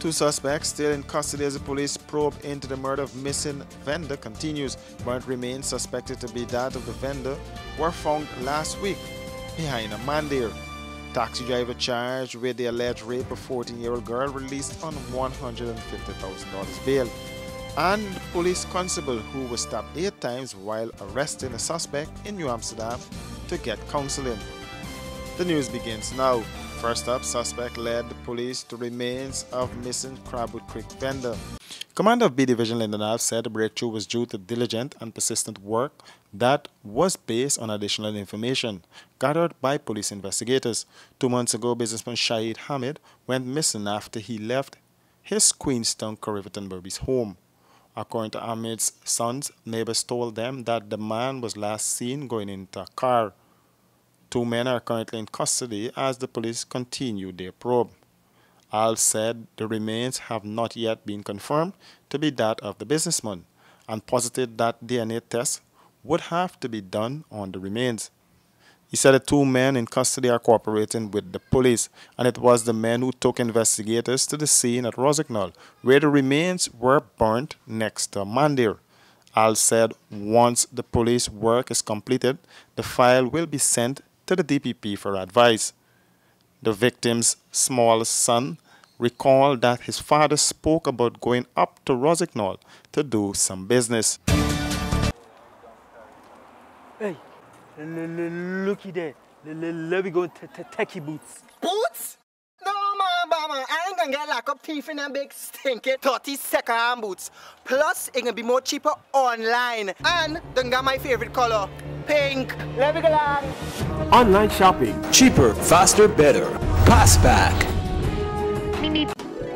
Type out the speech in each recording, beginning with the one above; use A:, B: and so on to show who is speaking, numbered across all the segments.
A: Two suspects still in custody as the police probe into the murder of missing vendor continues. Burnt remains suspected to be that of the vendor were found last week behind a man there. Taxi driver charged with the alleged rape of 14-year-old girl released on $150,000 bail. And police constable who was stabbed 8 times while arresting a suspect in New Amsterdam to get counseling. The news begins now. First up, suspect led the police to remains of missing Crabwood Creek vendor. Commander of B Division Lindenalf said the breakthrough was due to diligent and persistent work that was based on additional information gathered by police investigators. 2 months ago, businessman Shahid Hamid went missing after he left his Queenstown, Corriverton Burby's home. According to Hamid's sons, neighbors told them that the man was last seen going into a car. 2 men are currently in custody as the police continue their probe. Al said the remains have not yet been confirmed to be that of the businessman and posited that DNA tests would have to be done on the remains. He said the 2 men in custody are cooperating with the police, and it was the men who took investigators to the scene at Rosignol, where the remains were burnt next to a mandir. Al said once the police work is completed, the file will be sent to the DPP for advice. The victim's small son recalled that his father spoke about going up to Rosignol to do some business.
B: Hey, looky there. Let me go techie boots.
C: Boots? No, mama, I ain't gonna get lock up teeth in them big stinky 30-second boots. Plus, it can be more cheaper online. And don't got my favorite color, pink. Let me go along.
D: Online shopping.
E: Cheaper, faster, better. Passback.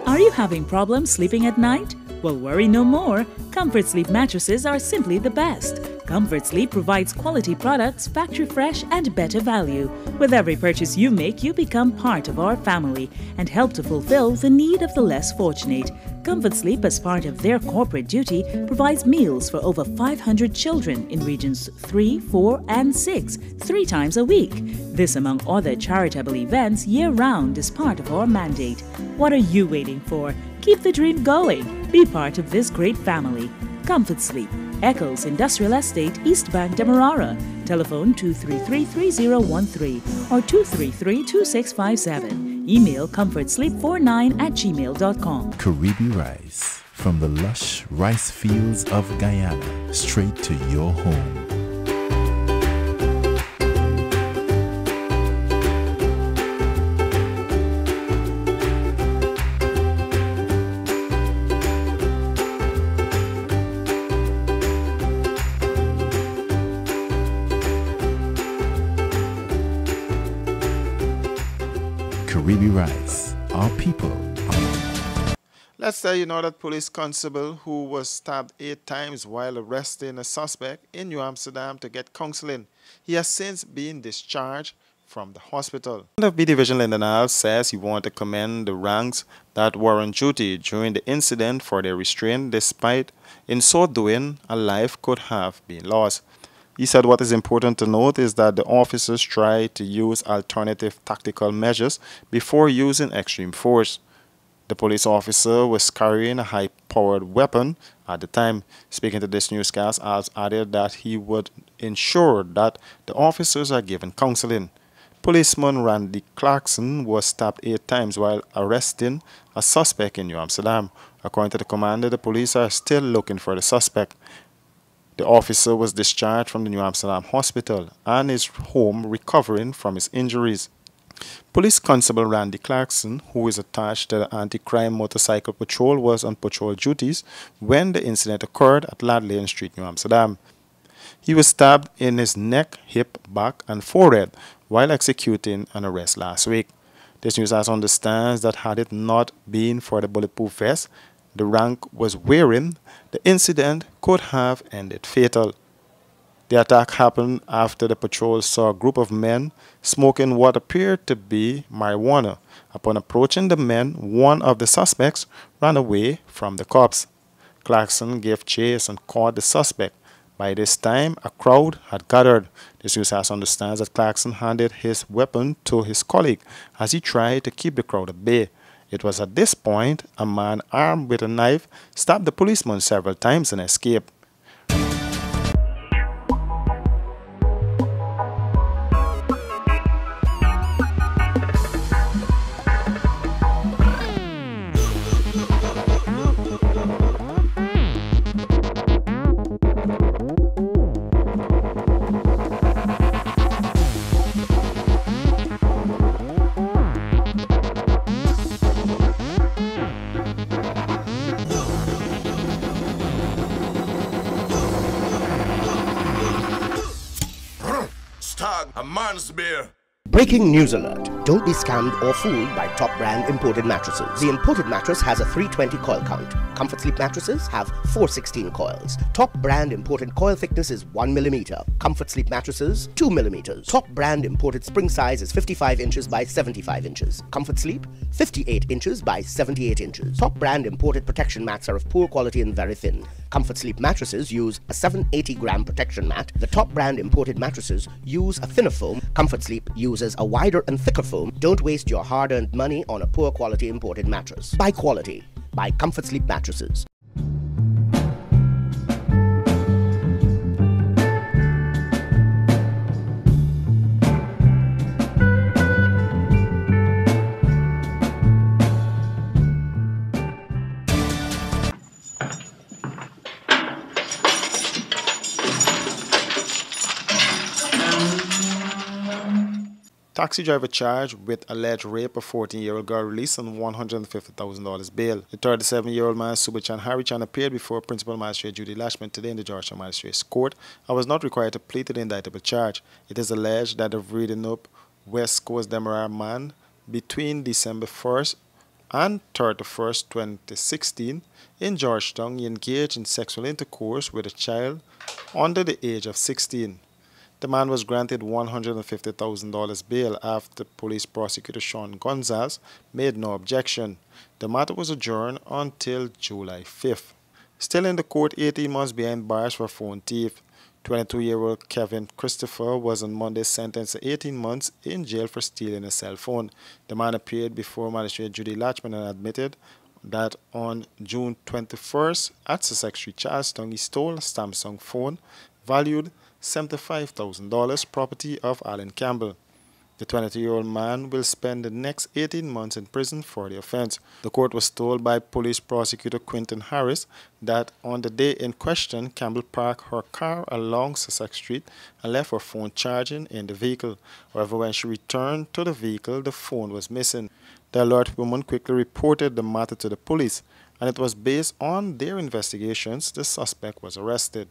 F: Are you having problems sleeping at night? Well, worry no more. Comfort Sleep mattresses are simply the best. Comfort Sleep provides quality products, factory fresh and better value. With every purchase you make, you become part of our family and help to fulfill the need of the less fortunate. Comfort Sleep, as part of their corporate duty, provides meals for over 500 children in regions 3, 4 and 6, 3 times a week. This, among other charitable events year-round, is part of our mandate. What are you waiting for? Keep the dream going. Be part of this great family. Comfort Sleep, Eccles Industrial Estate, East Bank, Demerara. Telephone 233-3013 or 233-2657. Email comfortsleep49@gmail.com.
G: Caribbean rice from the lush rice fields of Guyana, straight to your home. Caribbean rice, our people.
A: Let's tell you now that police constable who was stabbed 8 times while arresting a suspect in New Amsterdam to get counseling. He has since been discharged from the hospital. The B Division Lindenalf says he wants to commend the ranks that were on duty during the incident for their restraint, despite in so doing a life could have been lost. He said what is important to note is that the officers tried to use alternative tactical measures before using extreme force. The police officer was carrying a high-powered weapon at the time. Speaking to this newscast, Alves added that he would ensure that the officers are given counseling. Policeman Randy Clarkson was stabbed 8 times while arresting a suspect in New Amsterdam. According to the commander, the police are still looking for the suspect. The officer was discharged from the New Amsterdam hospital and is home recovering from his injuries. Police Constable Randy Clarkson, who is attached to the Anti-Crime Motorcycle Patrol, was on patrol duties when the incident occurred at Ladlane Street, New Amsterdam. He was stabbed in his neck, hip, back and forehead while executing an arrest last week. This news understands that had it not been for the bulletproof vest the rank was wearing, the incident could have ended fatal. The attack happened after the patrol saw a group of men smoking what appeared to be marijuana. Upon approaching the men, one of the suspects ran away from the cops. Clarkson gave chase and caught the suspect. By this time, a crowd had gathered. This newscast understands that Clarkson handed his weapon to his colleague as he tried to keep the crowd at bay. It was at this point a man armed with a knife stabbed the policeman several times and escaped.
H: A man's beer.
I: Breaking news alert. Don't be scammed or fooled by top brand imported mattresses. The imported mattress has a 320 coil count. Comfort Sleep mattresses have 416 coils. Top brand imported coil thickness is 1 millimeter. Comfort Sleep mattresses 2 millimeters. Top brand imported spring size is 55 inches by 75 inches. Comfort Sleep 58 inches by 78 inches. Top brand imported protection mats are of poor quality and very thin. Comfort Sleep mattresses use a 780-gram protection mat. The top brand imported mattresses use a thinner foam. Comfort Sleep uses a wider and thicker foam. Don't waste your hard-earned money on a poor quality imported mattress. Buy quality. Buy Comfort Sleep mattresses.
A: Taxi driver charged with alleged rape of 14-year-old girl released on $150,000 bail. The 37-year-old man, Subachan Harichan, appeared before Principal Magistrate Judy Lashman today in the Georgetown Magistrates Court and was not required to plead to the indictable charge. It is alleged that the Reading Up West Coast Demerara man between December 1st and 31st, 2016 in Georgetown, he engaged in sexual intercourse with a child under the age of 16. The man was granted $150,000 bail after police prosecutor Sean Gonzalez made no objection. The matter was adjourned until July 5th. Still in the court, 18 months behind bars for phone thief. 22-year-old Kevin Christopher was on Monday sentenced to 18 months in jail for stealing a cell phone. The man appeared before Magistrate Judy Lachman and admitted that on June 21st at Sussex Street, Charlestown, he stole a Samsung phone valued $75,000, property of Alan Campbell. The 22-year-old man will spend the next 18 months in prison for the offense. The court was told by police prosecutor Quinton Harris that on the day in question, Campbell parked her car along Sussex Street and left her phone charging in the vehicle. However, when she returned to the vehicle, the phone was missing. The alert woman quickly reported the matter to the police, and it was based on their investigations the suspect was arrested.